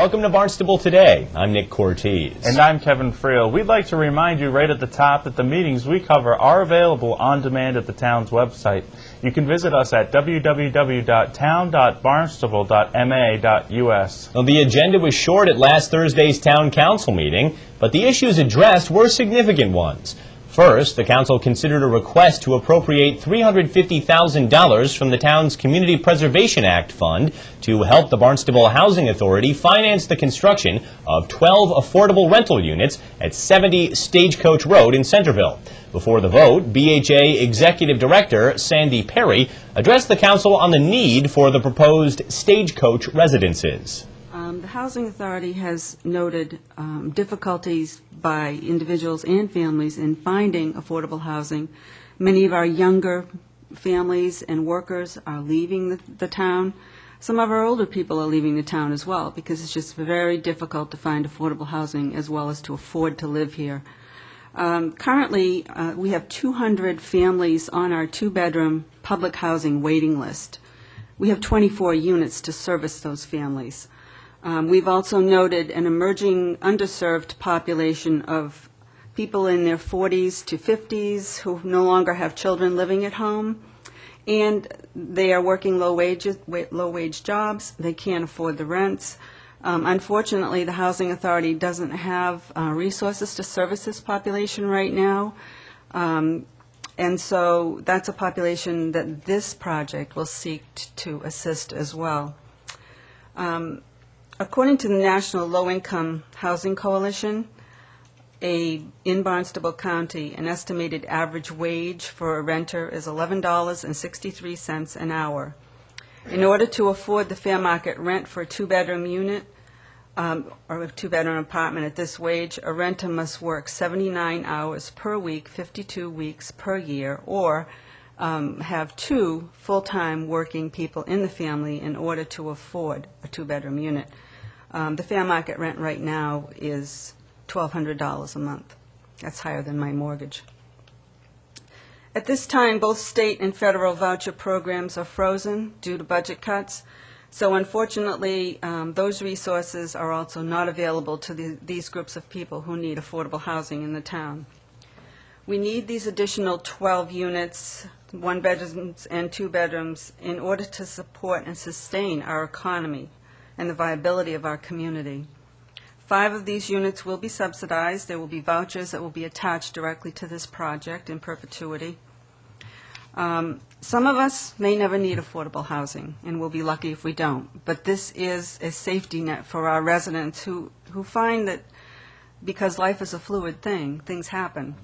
Welcome to Barnstable Today. I'm Nick Cortez. And I'm Kevin Friel. We'd like to remind you right at the top that the meetings we cover are available on demand at the town's website. You can visit us at www.town.barnstable.ma.us. Well, the agenda was short at last Thursday's town council meeting, but the issues addressed were significant ones. First, the council considered a request to appropriate $350,000 from the town's Community Preservation Act fund to help the Barnstable Housing Authority finance the construction of 12 affordable rental units at 70 Stagecoach Road in Centerville. Before the vote, BHA Executive Director Sandy Perry addressed the council on the need for the proposed Stagecoach residences. The Housing Authority has noted difficulties by individuals and families in finding affordable housing. Many of our younger families and workers are leaving the town. Some of our older people are leaving the town as well because it's just very difficult to find affordable housing as well as to afford to live here. Currently, we have 200 families on our two-bedroom public housing waiting list. We have 24 units to service those families. We've also noted an emerging underserved population of people in their 40s to 50s who no longer have children living at home, and they are working low-wage jobs. They can't afford the rents. Unfortunately, the Housing Authority doesn't have resources to service this population right now, and so that's a population that this project will seek to assist as well. According to the National Low-Income Housing Coalition, in Barnstable County, an estimated average wage for a renter is $11.63 an hour. In order to afford the fair market rent for a two-bedroom unit or a two-bedroom apartment at this wage, a renter must work 79 hours per week, 52 weeks per year, or have two full-time working people in the family in order to afford a two-bedroom unit. The fair market rent right now is $1,200 a month. That's higher than my mortgage. At this time, both state and federal voucher programs are frozen due to budget cuts. So unfortunately, those resources are also not available to these groups of people who need affordable housing in the town. We need these additional 12 units, one bedrooms and two bedrooms, in order to support and sustain our economy and the viability of our community. 5 of these units will be subsidized. There will be vouchers that will be attached directly to this project in perpetuity. Some of us may never need affordable housing, and we'll be lucky if we don't. But this is a safety net for our residents who find that because life is a fluid thing, things happen.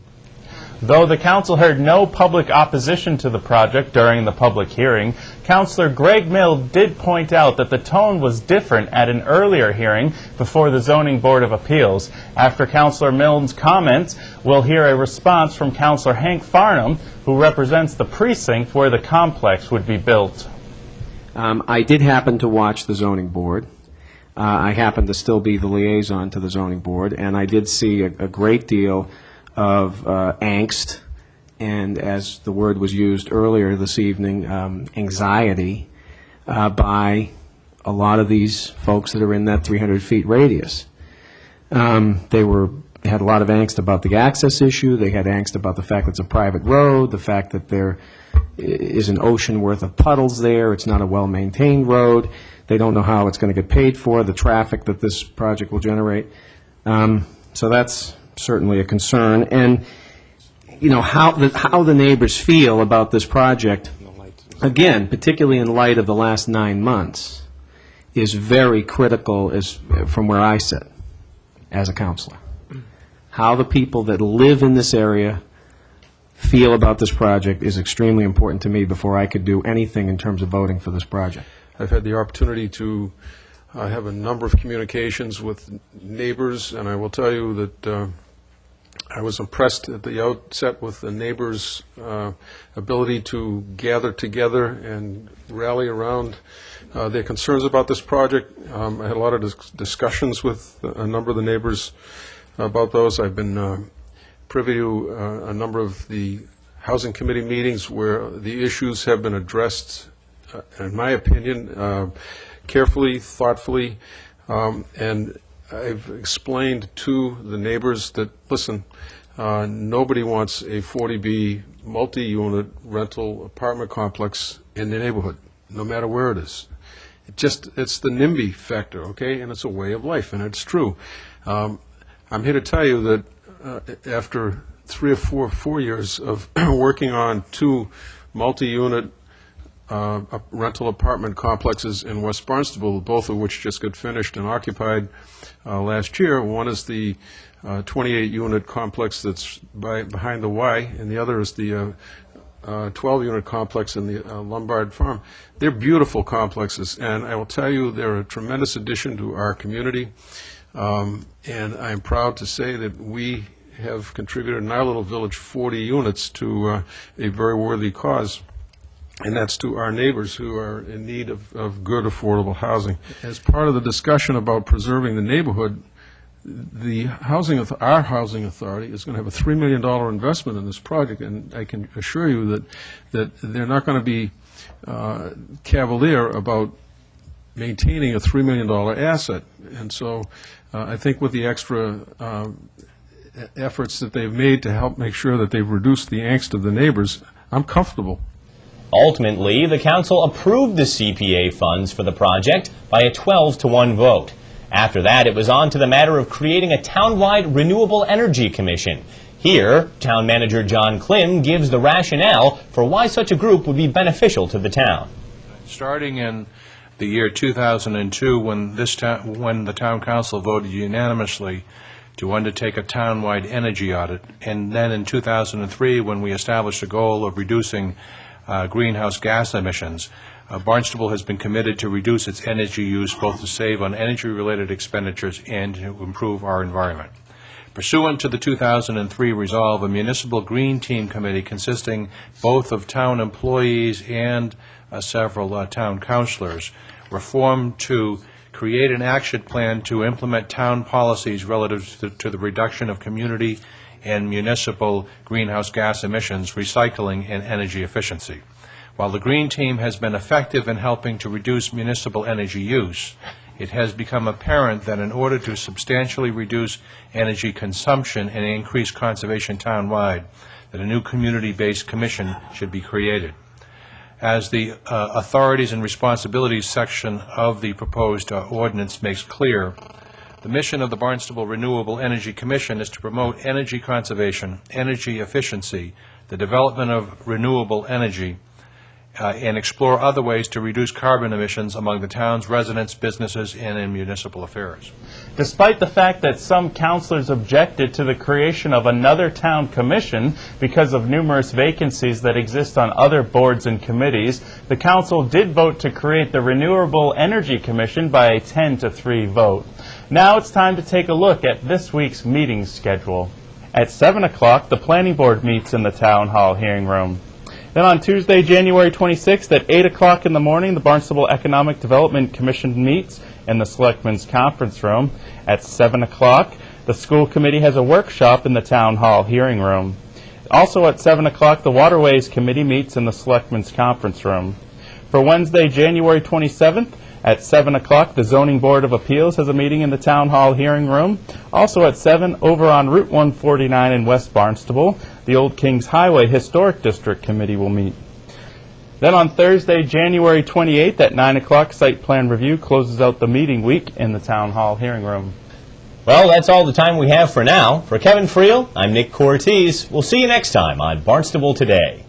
Though the council heard no public opposition to the project during the public hearing, Councilor Greg Mill did point out that the tone was different at an earlier hearing before the Zoning Board of Appeals. After Councilor Mill's comments, we'll hear a response from Councilor Hank Farnham, who represents the precinct where the complex would be built. I did happen to watch the Zoning Board. I happen to still be the liaison to the Zoning Board, and I did see a great deal of angst, and as the word was used earlier this evening, anxiety by a lot of these folks that are in that 300 feet radius. They had a lot of angst about the access issue. They had angst about the fact that it's a private road, the fact that there is an ocean worth of puddles there. It's not a well-maintained road. They don't know how it's going to get paid for, the traffic that this project will generate. So that's certainly a concern. And, you know, how the neighbors feel about this project, again, particularly in light of the last 9 months, is very critical from where I sit as a counselor. How the people that live in this area feel about this project is extremely important to me before I could do anything in terms of voting for this project. I've had the opportunity to have a number of communications with neighbors, and I will tell you that I was impressed at the outset with the neighbors' ability to gather together and rally around their concerns about this project. I had a lot of discussions with a number of the neighbors about those. I've been privy to a number of the housing committee meetings where the issues have been addressed, in my opinion, carefully, thoughtfully. And I've explained to the neighbors that, listen, nobody wants a 40B multi-unit rental apartment complex in the neighborhood, no matter where it is. It's the NIMBY factor, okay? And it's a way of life, and it's true. I'm here to tell you that after 3 or 4 years of working on 2 multi-unit rental apartment complexes in West Barnstable, both of which just got finished and occupied last year. One is the 28-unit complex that's behind the Y, and the other is the 12-unit complex in the Lombard Farm. They're beautiful complexes, and I will tell you they're a tremendous addition to our community. And I'm proud to say that we have contributed in our little village 40 units to a very worthy cause, and that's to our neighbors who are in need of good, affordable housing. As part of the discussion about preserving the neighborhood, our housing authority is going to have a $3 million investment in this project, and I can assure you that they're not going to be cavalier about maintaining a $3 million asset. And so I think with the extra efforts that they've made to help make sure that they've reduced the angst of the neighbors, I'm comfortable. Ultimately, the council approved the CPA funds for the project by a 12-to-1 vote. After that, it was on to the matter of creating a townwide renewable energy commission. Here, Town Manager John Klim gives the rationale for why such a group would be beneficial to the town. Starting in the year 2002, when the town council voted unanimously to undertake a townwide energy audit, and then in 2003, when we established a goal of reducing greenhouse gas emissions, Barnstable has been committed to reduce its energy use, both to save on energy-related expenditures and to improve our environment. Pursuant to the 2003 resolve, a municipal green team committee consisting both of town employees and several town councilors were formed to create an action plan to implement town policies relative to the reduction of community and municipal greenhouse gas emissions, recycling, and energy efficiency. While the Green Team has been effective in helping to reduce municipal energy use, it has become apparent that in order to substantially reduce energy consumption and increase conservation townwide, that a new community-based commission should be created. As the authorities and responsibilities section of the proposed ordinance makes clear, the mission of the Barnstable Renewable Energy Commission is to promote energy conservation, energy efficiency, the development of renewable energy, and explore other ways to reduce carbon emissions among the town's residents, businesses, and in municipal affairs. Despite the fact that some councilors objected to the creation of another town commission because of numerous vacancies that exist on other boards and committees, the council did vote to create the Renewable Energy Commission by a 10-to-3 vote. Now it's time to take a look at this week's meeting schedule. At 7 o'clock, the Planning Board meets in the Town Hall hearing room. Then on Tuesday, January 26th at 8 o'clock in the morning, the Barnstable Economic Development Commission meets in the Selectmen's Conference Room. At 7 o'clock, the School Committee has a workshop in the Town Hall hearing room. Also at 7 o'clock, the Waterways Committee meets in the Selectmen's Conference Room. For Wednesday, January 27th, at 7 o'clock, the Zoning Board of Appeals has a meeting in the Town Hall hearing room. Also at 7, over on Route 149 in West Barnstable, the Old Kings Highway Historic District Committee will meet. Then on Thursday, January 28th at 9 o'clock, Site Plan Review closes out the meeting week in the Town Hall hearing room. Well, that's all the time we have for now. For Kevin Friel, I'm Nick Cortez. We'll see you next time on Barnstable Today.